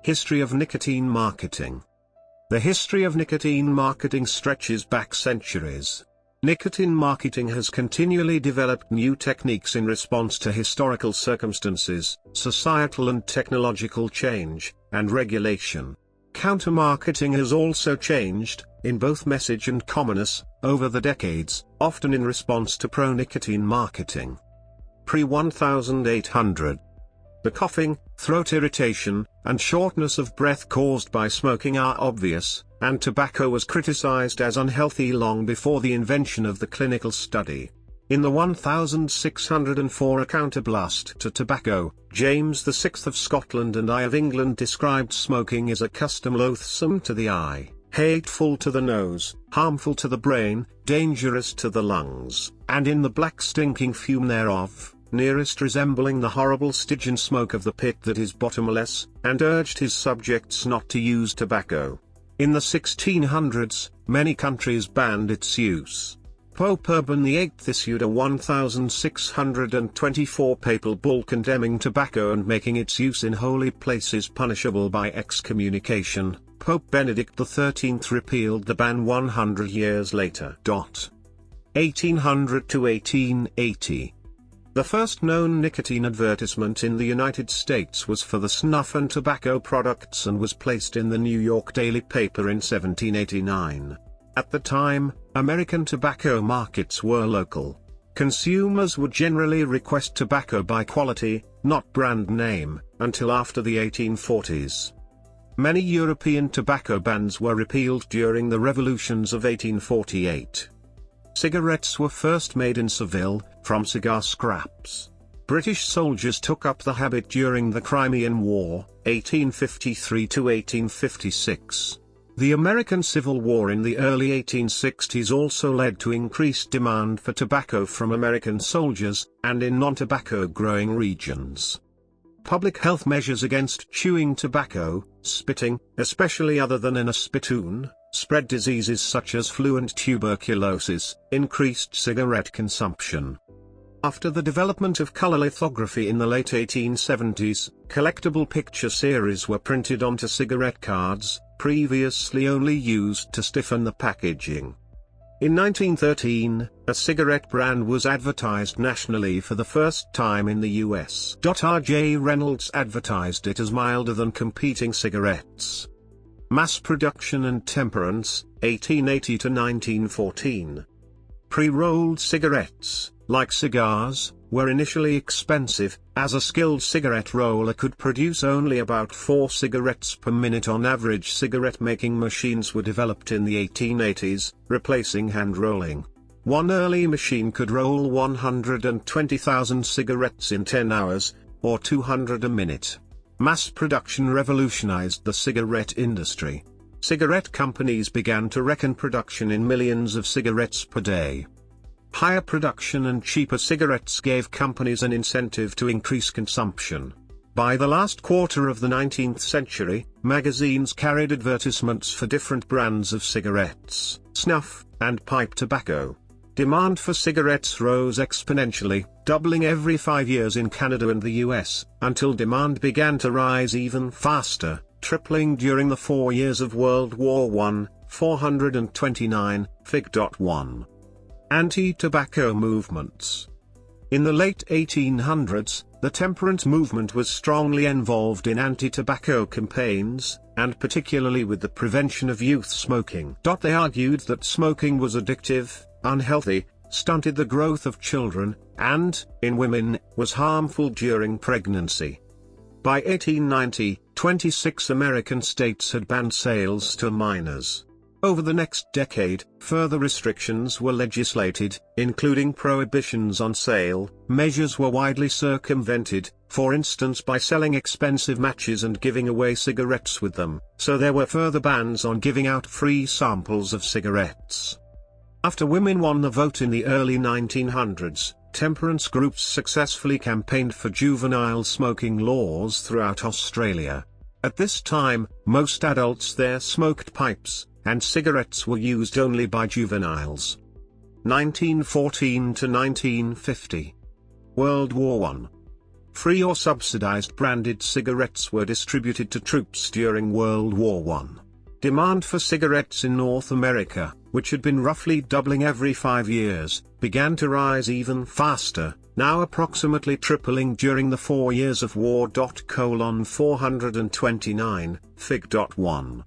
History of nicotine marketing. The history of nicotine marketing stretches back centuries. Nicotine marketing has continually developed new techniques in response to historical circumstances, societal and technological change, and regulation. Countermarketing has also changed, in both message and commonness, over the decades, often in response to pro-nicotine marketing. Pre-1800. The coughing, throat irritation, and shortness of breath caused by smoking are obvious, and tobacco was criticized as unhealthy long before the invention of the clinical study. In the 1604 A Counterblast to Tobacco, James VI of Scotland and I of England described smoking as a custom loathsome to the eye, hateful to the nose, harmful to the brain, dangerous to the lungs, and in the black stinking fume thereof, nearest resembling the horrible Stygian smoke of the pit that is bottomless, and urged his subjects not to use tobacco. In the 1600s, many countries banned its use. Pope Urban VIII issued a 1624 papal bull condemning tobacco and making its use in holy places punishable by excommunication. Pope Benedict XIII repealed the ban 100 years later. 1800 to 1880. The first known nicotine advertisement in the United States was for the snuff and tobacco products and was placed in the New York Daily Paper in 1789. At the time, American tobacco markets were local. Consumers would generally request tobacco by quality, not brand name, until after the 1840s. Many European tobacco bans were repealed during the revolutions of 1848. Cigarettes were first made in Seville, from cigar scraps. British soldiers took up the habit during the Crimean War, 1853 to 1856. The American Civil War in the early 1860s also led to increased demand for tobacco from American soldiers, and in non-tobacco growing regions. Public health measures against chewing tobacco, spitting, especially other than in a spittoon, spread diseases such as flu and tuberculosis, increased cigarette consumption. After the development of color lithography in the late 1870s, collectible picture series were printed onto cigarette cards, previously only used to stiffen the packaging. In 1913, a cigarette brand was advertised nationally for the first time in the US. R.J. Reynolds advertised it as milder than competing cigarettes. Mass production and temperance, 1880 to 1914. Pre-rolled cigarettes, like cigars, were initially expensive, as a skilled cigarette roller could produce only about 4 cigarettes per minute on average. Cigarette-making machines were developed in the 1880s, replacing hand rolling. One early machine could roll 120,000 cigarettes in 10 hours, or 200 a minute. Mass production revolutionized the cigarette industry. Cigarette companies began to reckon production in millions of cigarettes per day. Higher production and cheaper cigarettes gave companies an incentive to increase consumption. By the last quarter of the 19th century, magazines carried advertisements for different brands of cigarettes, snuff, and pipe tobacco. Demand for cigarettes rose exponentially, doubling every 5 years in Canada and the US, until demand began to rise even faster, tripling during the 4 years of World War I, 429, Fig. 1. Anti-tobacco movements. In the late 1800s, the temperance movement was strongly involved in anti-tobacco campaigns, and particularly with the prevention of youth smoking. They argued that smoking was addictive, unhealthy, stunted the growth of children, and, in women, was harmful during pregnancy. By 1890, 26 American states had banned sales to minors. Over the next decade, further restrictions were legislated, including prohibitions on sale. Measures were widely circumvented, for instance by selling expensive matches and giving away cigarettes with them, so there were further bans on giving out free samples of cigarettes. After women won the vote in the early 1900s, temperance groups successfully campaigned for juvenile smoking laws throughout Australia. At this time, most adults there smoked pipes, and cigarettes were used only by juveniles. 1914 to 1950. World War I. free or subsidized branded cigarettes were distributed to troops during World War I. Demand for cigarettes in North America, which had been roughly doubling every 5 years, began to rise even faster, now approximately tripling during the 4 years of war. 429, Fig.1.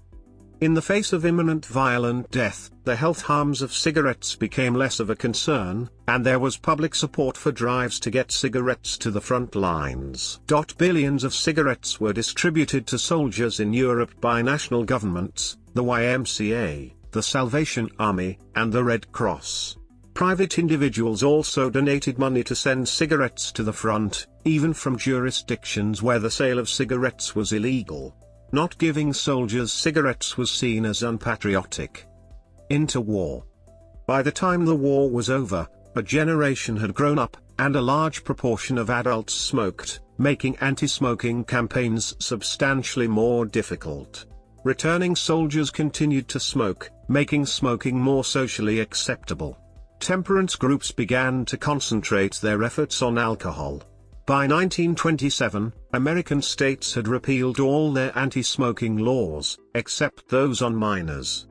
In the face of imminent violent death, the health harms of cigarettes became less of a concern, and there was public support for drives to get cigarettes to the front lines. Billions of cigarettes were distributed to soldiers in Europe by national governments, the YMCA, the Salvation Army, and the Red Cross. Private individuals also donated money to send cigarettes to the front, even from jurisdictions where the sale of cigarettes was illegal. Not giving soldiers cigarettes was seen as unpatriotic. Interwar. By the time the war was over, a generation had grown up, and a large proportion of adults smoked, making anti-smoking campaigns substantially more difficult. Returning soldiers continued to smoke, making smoking more socially acceptable. Temperance groups began to concentrate their efforts on alcohol. By 1927, American states had repealed all their anti-smoking laws, except those on minors.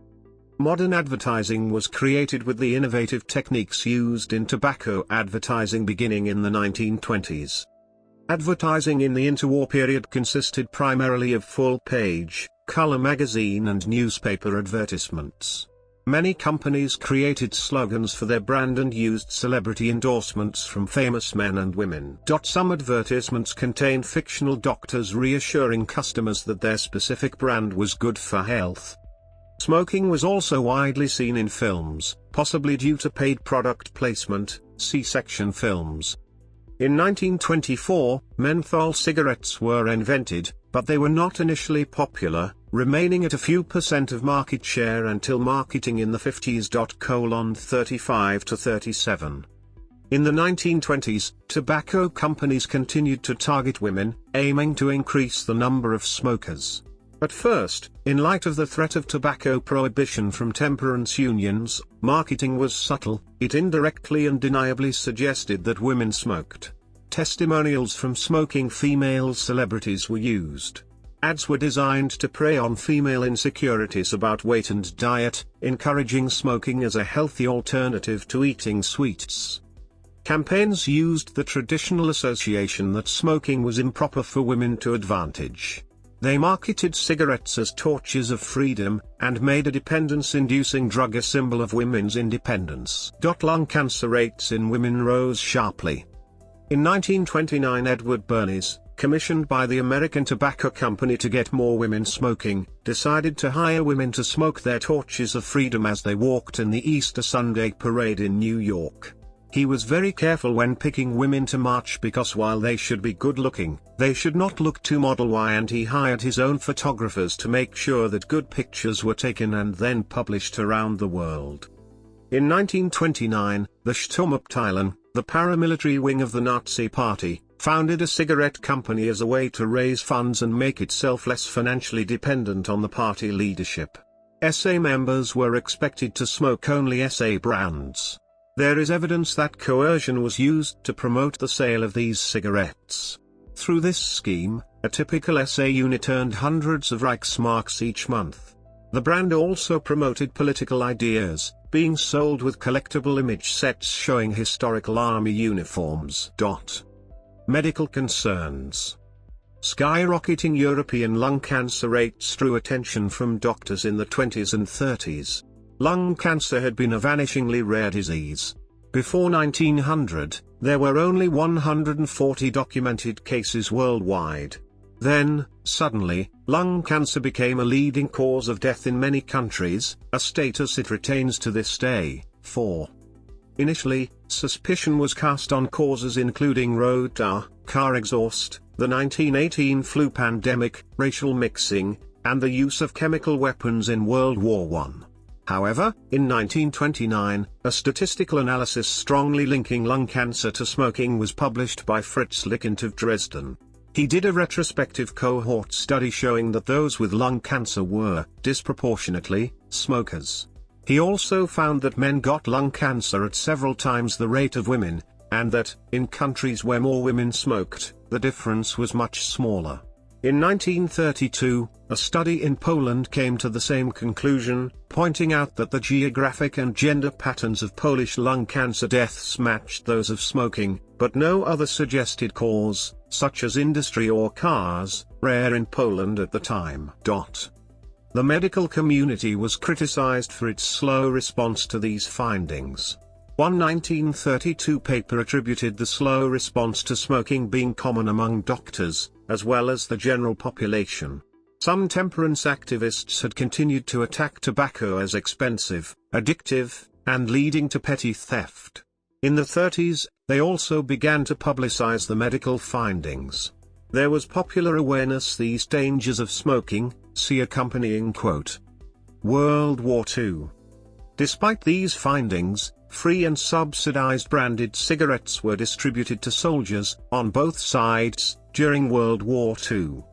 Modern advertising was created with the innovative techniques used in tobacco advertising beginning in the 1920s. Advertising in the interwar period consisted primarily of full-page, color magazine and newspaper advertisements. Many companies created slogans for their brand and used celebrity endorsements from famous men and women. Some advertisements contained fictional doctors reassuring customers that their specific brand was good for health. Smoking was also widely seen in films, possibly due to paid product placement, see section films. In 1924, menthol cigarettes were invented, but they were not initially popular, remaining at a few % of market share until marketing in the 50s. 35 to 37. In the 1920s, tobacco companies continued to target women, aiming to increase the number of smokers. At first, in light of the threat of tobacco prohibition from temperance unions, marketing was subtle. It indirectly and deniably suggested that women smoked. Testimonials from smoking female celebrities were used. Ads were designed to prey on female insecurities about weight and diet, encouraging smoking as a healthy alternative to eating sweets. Campaigns used the traditional association that smoking was improper for women to advantage. They marketed cigarettes as torches of freedom, and made a dependence-inducing drug a symbol of women's independence. Lung cancer rates in women rose sharply. In 1929, Edward Bernays, commissioned by the American Tobacco Company to get more women smoking, decided to hire women to smoke their torches of freedom as they walked in the Easter Sunday parade in New York. He was very careful when picking women to march because while they should be good-looking, they should not look too Model-Y, and he hired his own photographers to make sure that good pictures were taken and then published around the world. In 1929, the Sturmabteilung, the paramilitary wing of the Nazi Party, founded a cigarette company as a way to raise funds and make itself less financially dependent on the party leadership. SA members were expected to smoke only SA brands. There is evidence that coercion was used to promote the sale of these cigarettes. Through this scheme, a typical SA unit earned hundreds of Reichsmarks each month. The brand also promoted political ideas, being sold with collectible image sets showing historical army uniforms. Medical concerns. Skyrocketing European lung cancer rates drew attention from doctors in the 20s and 30s. Lung cancer had been a vanishingly rare disease. Before 1900, there were only 140 documented cases worldwide. Then, suddenly, lung cancer became a leading cause of death in many countries, a status it retains to this day. 4. Initially, suspicion was cast on causes including road car exhaust, the 1918 flu pandemic, racial mixing, and the use of chemical weapons in World War I. However, in 1929, a statistical analysis strongly linking lung cancer to smoking was published by Fritz Lickent of Dresden. He did a retrospective cohort study showing that those with lung cancer were, disproportionately, smokers. He also found that men got lung cancer at several times the rate of women, and that, in countries where more women smoked, the difference was much smaller. In 1932, a study in Poland came to the same conclusion, pointing out that the geographic and gender patterns of Polish lung cancer deaths matched those of smoking, but no other suggested cause, such as industry or cars, rare in Poland at the time. The medical community was criticized for its slow response to these findings. One 1932 paper attributed the slow response to smoking being common among doctors, as well as the general population. Some temperance activists had continued to attack tobacco as expensive, addictive, and leading to petty theft. In the 30s, they also began to publicize the medical findings. There was popular awareness these dangers of smoking, see accompanying quote. World War II. Despite these findings, free and subsidized branded cigarettes were distributed to soldiers, on both sides, during World War II.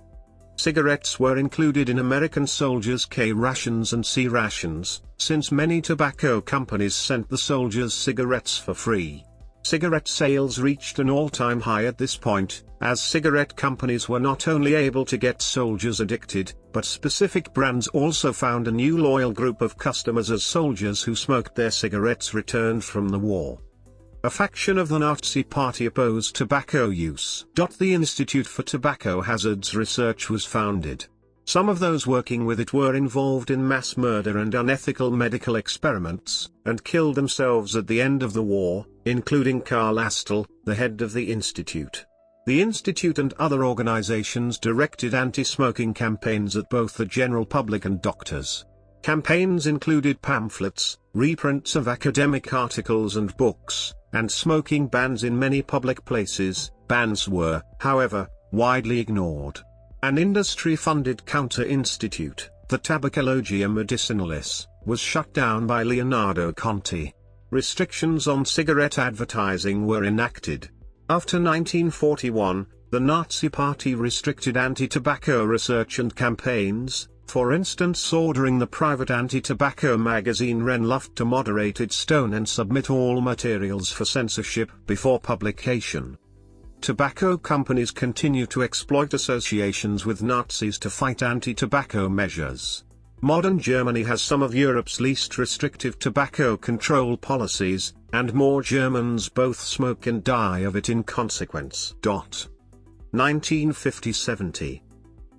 Cigarettes were included in American soldiers' K rations and C rations, since many tobacco companies sent the soldiers cigarettes for free. Cigarette sales reached an all-time high at this point, as cigarette companies were not only able to get soldiers addicted, but specific brands also found a new loyal group of customers as soldiers who smoked their cigarettes returned from the war. A faction of the Nazi Party opposed tobacco use. The Institute for Tobacco Hazards Research was founded. Some of those working with it were involved in mass murder and unethical medical experiments, and killed themselves at the end of the war, including Karl Astle, the head of the institute. The institute and other organizations directed anti-smoking campaigns at both the general public and doctors. Campaigns included pamphlets, reprints of academic articles and books, and smoking bans in many public places. Bans were, however, widely ignored. An industry-funded counter-institute, the Tabacologia Medicinalis, was shut down by Leonardo Conti. Restrictions on cigarette advertising were enacted. After 1941, the Nazi Party restricted anti-tobacco research and campaigns, for instance ordering the private anti-tobacco magazine Renluft to moderate its tone and submit all materials for censorship before publication. Tobacco companies continue to exploit associations with Nazis to fight anti-tobacco measures. Modern Germany has some of Europe's least restrictive tobacco control policies, and more Germans both smoke and die of it in consequence. 1950-70.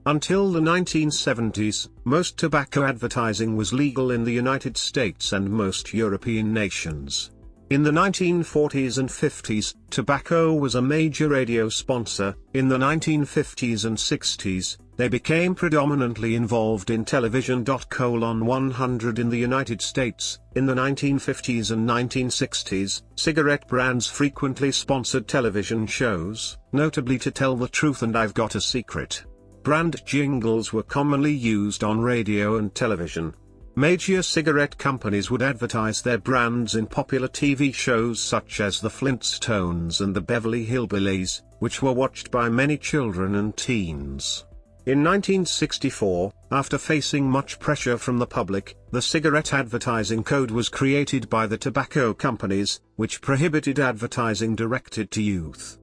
Until the 1970s, most tobacco advertising was legal in the United States and most European nations. In the 1940s and 50s, tobacco was a major radio sponsor. In the 1950s and 60s, they became predominantly involved in television. 100 in the United States. In the 1950s and 1960s, cigarette brands frequently sponsored television shows, notably To Tell the Truth and I've Got a Secret. Brand jingles were commonly used on radio and television. Major cigarette companies would advertise their brands in popular TV shows such as The Flintstones and The Beverly Hillbillies, which were watched by many children and teens. In 1964, after facing much pressure from the public, the Cigarette Advertising Code was created by the tobacco companies, which prohibited advertising directed to youth.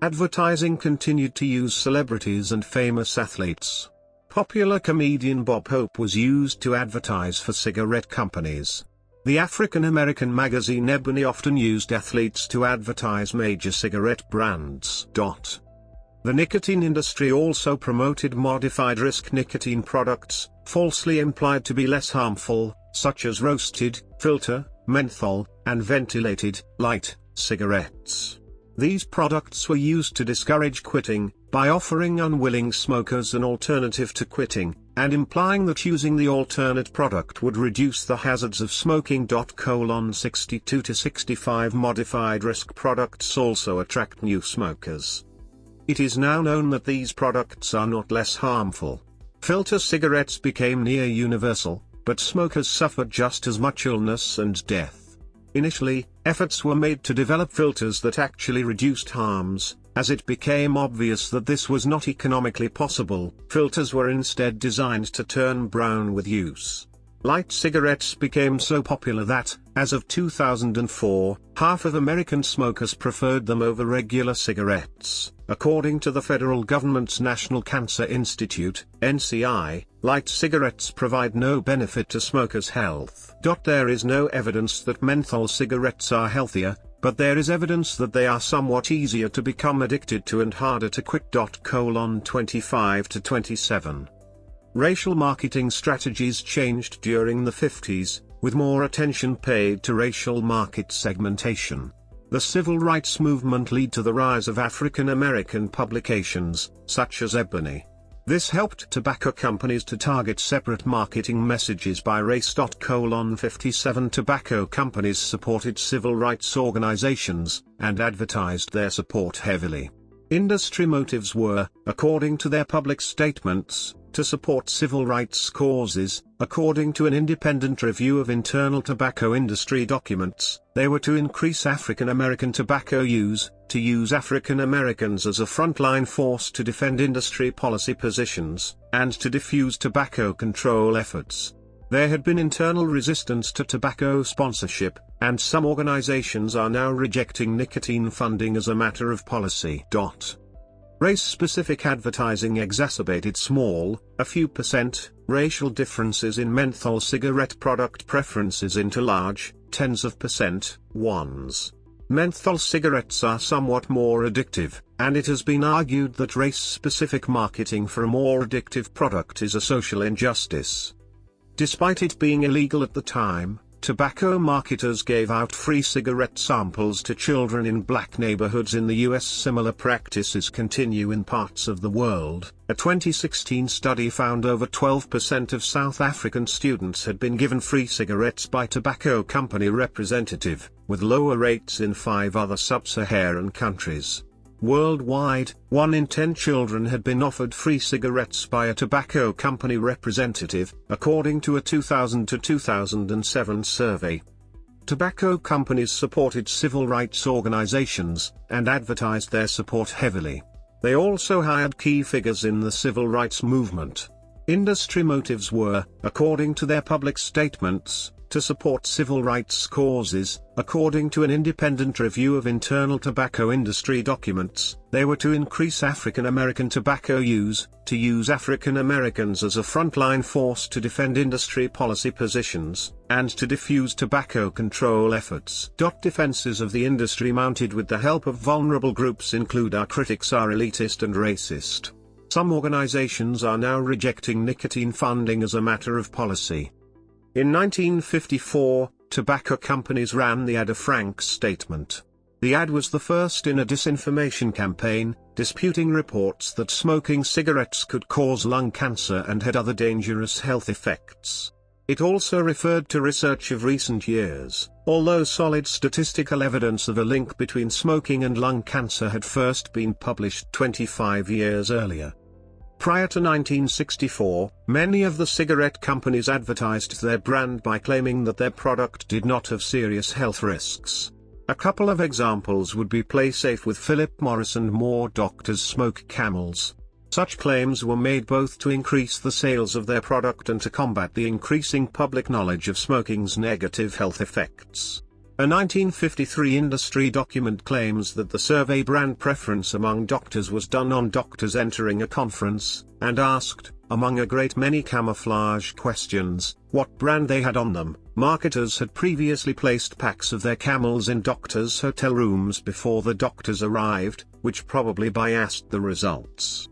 Advertising continued to use celebrities and famous athletes. Popular comedian Bob Hope was used to advertise for cigarette companies. The African-American magazine Ebony often used athletes to advertise major cigarette brands. The nicotine industry also promoted modified risk nicotine products, falsely implied to be less harmful, such as roasted, filter, menthol, and ventilated, light, cigarettes. These products were used to discourage quitting, by offering unwilling smokers an alternative to quitting, and implying that using the alternate product would reduce the hazards of smoking. 62 to 65 modified risk products also attract new smokers. It is now known that these products are not less harmful. Filter cigarettes became near universal, but smokers suffered just as much illness and death. Initially, efforts were made to develop filters that actually reduced harms. As it became obvious that this was not economically possible, filters were instead designed to turn brown with use. Light cigarettes became so popular that, as of 2004, half of American smokers preferred them over regular cigarettes. According to the federal government's National Cancer Institute, NCI, light cigarettes provide no benefit to smokers' health. There is no evidence that menthol cigarettes are healthier, but there is evidence that they are somewhat easier to become addicted to and harder to quit. 25 to 27. Racial marketing strategies changed during the 50s, with more attention paid to racial market segmentation. The civil rights movement led to the rise of African American publications, such as Ebony. This helped tobacco companies to target separate marketing messages by race. 57 Tobacco companies supported civil rights organizations, and advertised their support heavily. Industry motives were, according to their public statements, to support civil rights causes. According to an independent review of internal tobacco industry documents, they were to increase African American tobacco use, to use African Americans as a frontline force to defend industry policy positions, and to diffuse tobacco control efforts. There had been internal resistance to tobacco sponsorship, and some organizations are now rejecting nicotine funding as a matter of policy. Race-specific advertising exacerbated small, a few percent, racial differences in menthol cigarette product preferences into large, tens of percent, ones. Menthol cigarettes are somewhat more addictive, and it has been argued that race-specific marketing for a more addictive product is a social injustice. Despite it being illegal at the time, tobacco marketers gave out free cigarette samples to children in black neighborhoods in the US. Similar practices continue in parts of the world. A 2016 study found over 12% of South African students had been given free cigarettes by tobacco company representative, with lower rates in 5 other sub-Saharan countries. Worldwide, 1 in 10 children had been offered free cigarettes by a tobacco company representative, according to a 2000 to 2007 survey. Tobacco companies supported civil rights organizations, and advertised their support heavily. They also hired key figures in the civil rights movement. Industry motives were, according to their public statements, to support civil rights causes. According to an independent review of internal tobacco industry documents, they were to increase African American tobacco use, to use African Americans as a frontline force to defend industry policy positions, and to diffuse tobacco control efforts. Defenses of the industry mounted with the help of vulnerable groups include our critics are elitist and racist. Some organizations are now rejecting nicotine funding as a matter of policy. In 1954, tobacco companies ran the Ada Frank statement. The ad was the first in a disinformation campaign, disputing reports that smoking cigarettes could cause lung cancer and had other dangerous health effects. It also referred to research of recent years, although solid statistical evidence of a link between smoking and lung cancer had first been published 25 years earlier. Prior to 1964, many of the cigarette companies advertised their brand by claiming that their product did not have serious health risks. A couple of examples would be Play Safe with Philip Morris and More Doctors Smoke Camels. Such claims were made both to increase the sales of their product and to combat the increasing public knowledge of smoking's negative health effects. A 1953 industry document claims that the survey brand preference among doctors was done on doctors entering a conference, and asked, among a great many camouflage questions, what brand they had on them. Marketers had previously placed packs of their Camels in doctors' hotel rooms before the doctors arrived, which probably biased the results.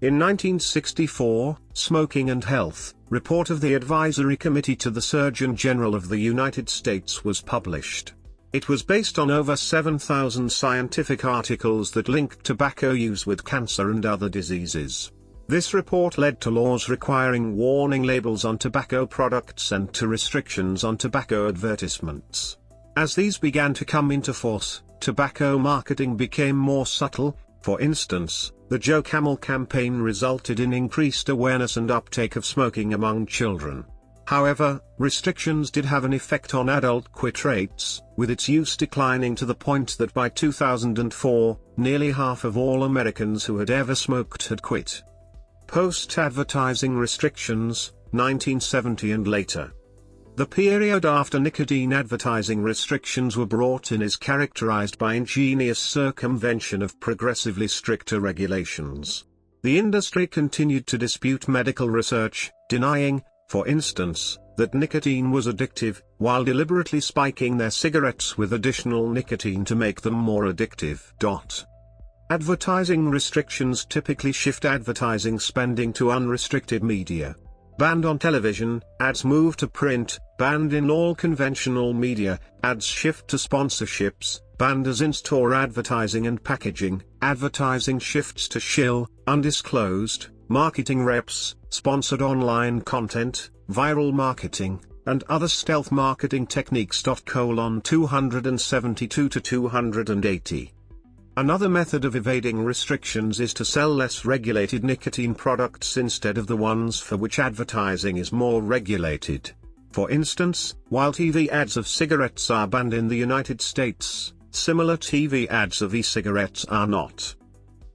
In 1964, Smoking and Health, report of the Advisory Committee to the Surgeon General of the United States was published. It was based on over 7,000 scientific articles that linked tobacco use with cancer and other diseases. This report led to laws requiring warning labels on tobacco products and to restrictions on tobacco advertisements. As these began to come into force, tobacco marketing became more subtle. For instance, the Joe Camel campaign resulted in increased awareness and uptake of smoking among children. However, restrictions did have an effect on adult quit rates, with its use declining to the point that by 2004, nearly half of all Americans who had ever smoked had quit. Post-advertising restrictions, 1970 and later. The period after nicotine advertising restrictions were brought in is characterized by ingenious circumvention of progressively stricter regulations. The industry continued to dispute medical research, denying, for instance, that nicotine was addictive, while deliberately spiking their cigarettes with additional nicotine to make them more addictive. Advertising restrictions typically shift advertising spending to unrestricted media. Banned on television, ads move to print; banned in all conventional media, ads shift to sponsorships; banned as in-store advertising and packaging, advertising shifts to shill, undisclosed, marketing reps, sponsored online content, viral marketing, and other stealth marketing techniques. 272 to 280. Another method of evading restrictions is to sell less regulated nicotine products instead of the ones for which advertising is more regulated. For instance, while TV ads of cigarettes are banned in the United States, similar TV ads of e-cigarettes are not.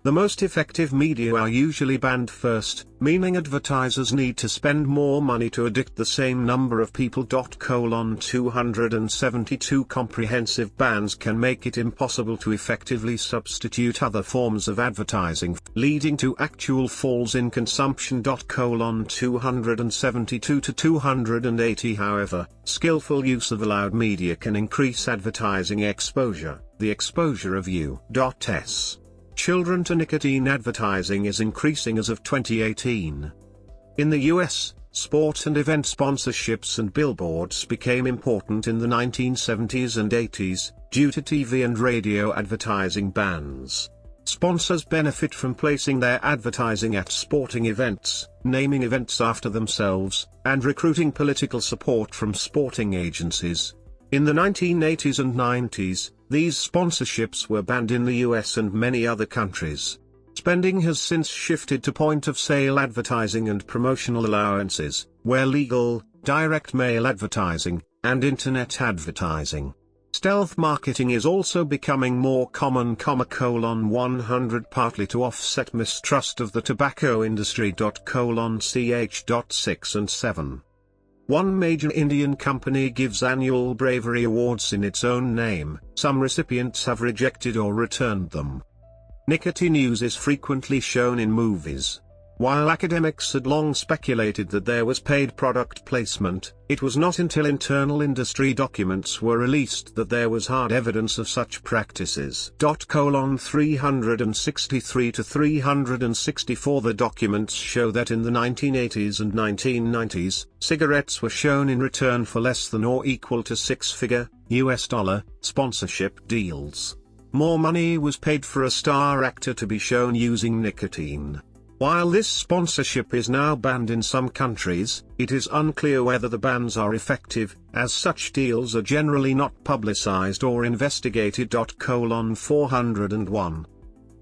The most effective media are usually banned first, meaning advertisers need to spend more money to addict the same number of people. 272 Comprehensive bans can make it impossible to effectively substitute other forms of advertising, leading to actual falls in consumption. 272 to 280 However, skillful use of allowed media can increase advertising exposure. The exposure of U.S. children to nicotine advertising is increasing as of 2018. In the US, sport and event sponsorships and billboards became important in the 1970s and 80s, due to TV and radio advertising bans. Sponsors benefit from placing their advertising at sporting events, naming events after themselves, and recruiting political support from sporting agencies. In the 1980s and 90s, these sponsorships were banned in the US and many other countries. Spending has since shifted to point-of-sale advertising and promotional allowances, where legal, direct mail advertising, and internet advertising. Stealth marketing is also becoming more common, 100 partly to offset mistrust of the tobacco industry. ch. 6 and 7. One major Indian company gives annual bravery awards in its own name. Some recipients have rejected or returned them. Nicotine use is frequently shown in movies. While academics had long speculated that there was paid product placement, it was not until internal industry documents were released that there was hard evidence of such practices. 363 to 364 The documents show that in the 1980s and 1990s, cigarettes were shown in return for less than or equal to six-figure, US dollar, sponsorship deals. More money was paid for a star actor to be shown using nicotine. While this sponsorship is now banned in some countries, it is unclear whether the bans are effective, as such deals are generally not publicized or investigated. 401.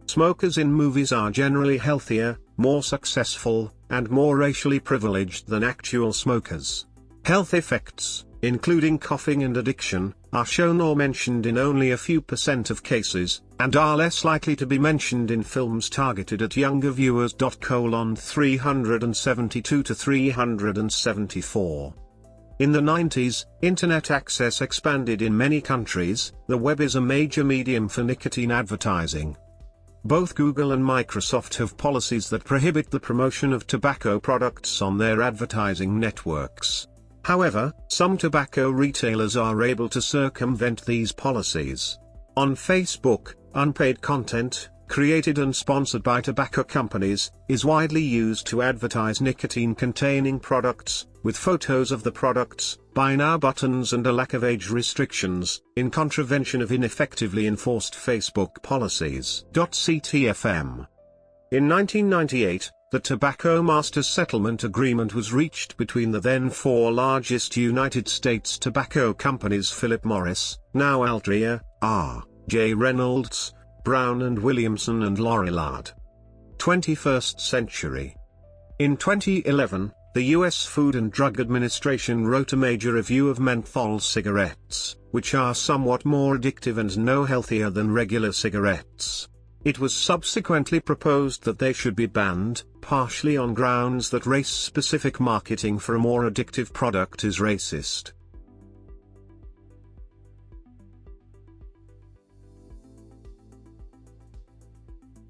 Smokers in movies are generally healthier, more successful, and more racially privileged than actual smokers. Health effects, including coughing and addiction, are shown or mentioned in only a few % of cases, and are less likely to be mentioned in films targeted at younger viewers. 372 to 374. In the 90s, internet access expanded in many countries. The web is a major medium for nicotine advertising. Both Google and Microsoft have policies that prohibit the promotion of tobacco products on their advertising networks. However, some tobacco retailers are able to circumvent these policies. On Facebook, unpaid content, created and sponsored by tobacco companies, is widely used to advertise nicotine-containing products, with photos of the products, buy now buttons and a lack of age restrictions, in contravention of ineffectively enforced Facebook policies. Ctfm. In 1998, the Tobacco Masters Settlement Agreement was reached between the then four largest United States tobacco companies: Philip Morris, now Altria, R.J. Reynolds, Brown and Williamson, and Lorillard. 21st century. In 2011, the U.S. Food and Drug Administration wrote a major review of menthol cigarettes, which are somewhat more addictive and no healthier than regular cigarettes. It was subsequently proposed that they should be banned, partially on grounds that race-specific marketing for a more addictive product is racist.